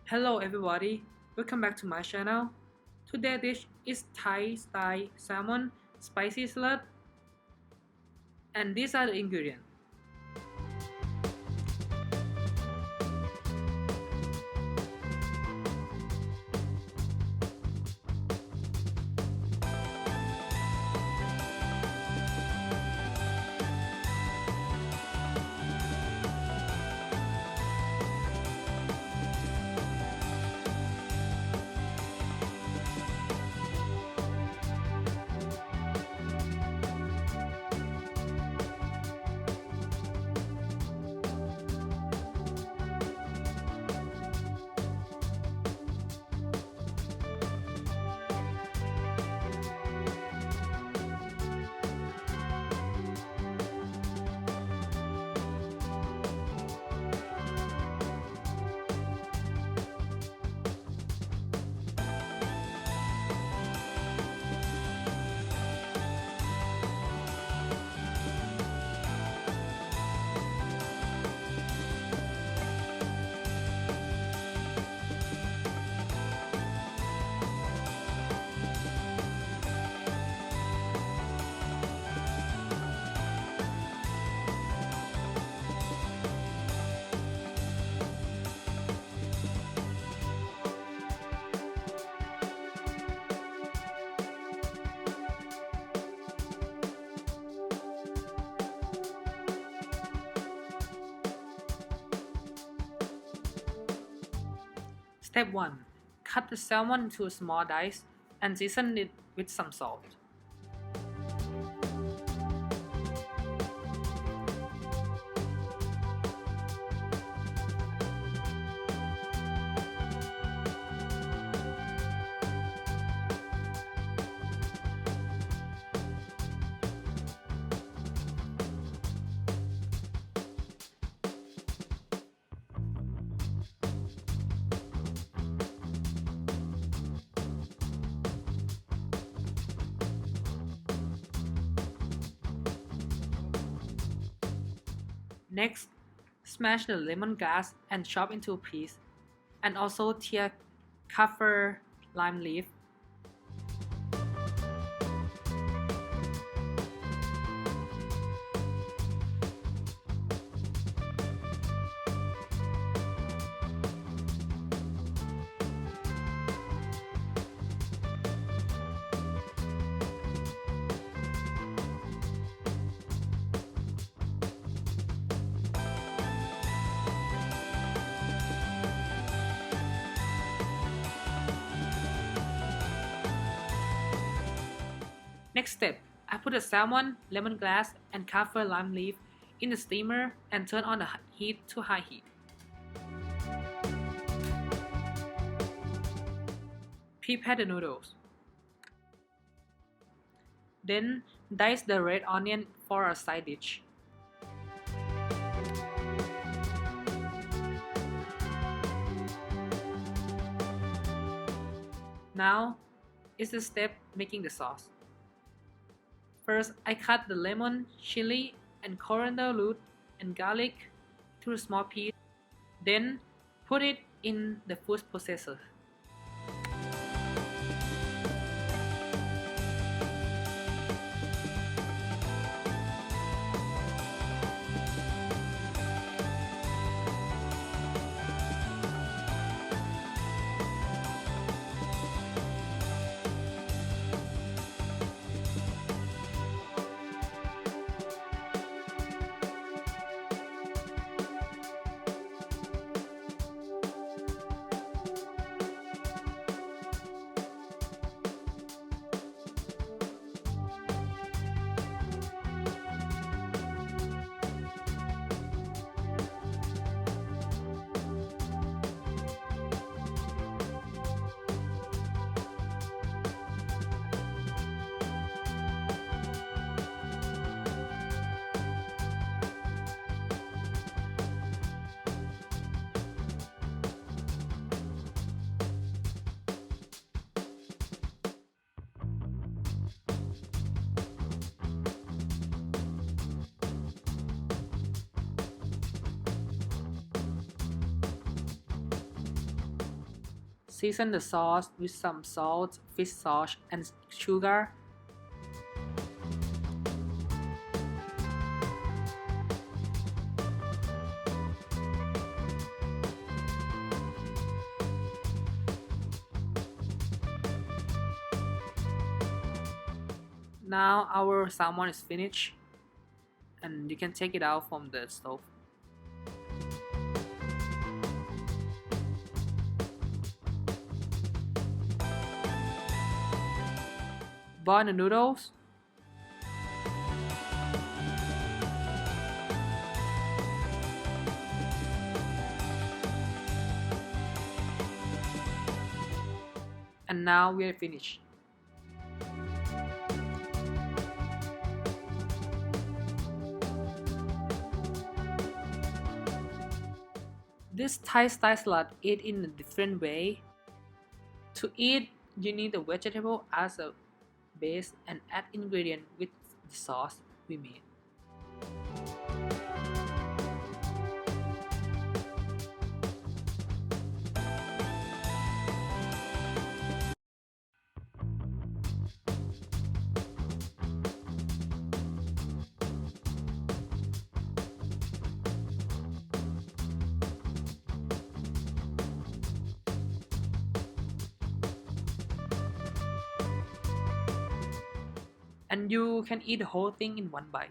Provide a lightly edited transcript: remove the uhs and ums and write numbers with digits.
Hello everybody, welcome back to my channel. Today's dish is Thai style salmon spicy salad, and these are the ingredients. Step 1. Cut the salmon into small dice and season it with some salt. Next, smash the lemongrass and chop into pieces, and also tear kaffir lime leaf. Next step, I put the salmon, lemongrass, and kaffir lime leaf in the steamer and turn on the heat to high heat. Prepare the noodles. Then dice the red onion for a side dish. Now is the step making the sauce. First, I cut the lemon, chili, and coriander root and garlic into small pieces. Then put it in the food processor. Season the sauce with some salt, fish sauce, and sugar. Now our salmon is finished, and you can take it out from the stove. Boil the noodles. And now we are finished. This Thai style salad eat in a different way. To eat, you need a vegetable as a base and add ingredient with the sauce we made. And you can eat the whole thing in one bite.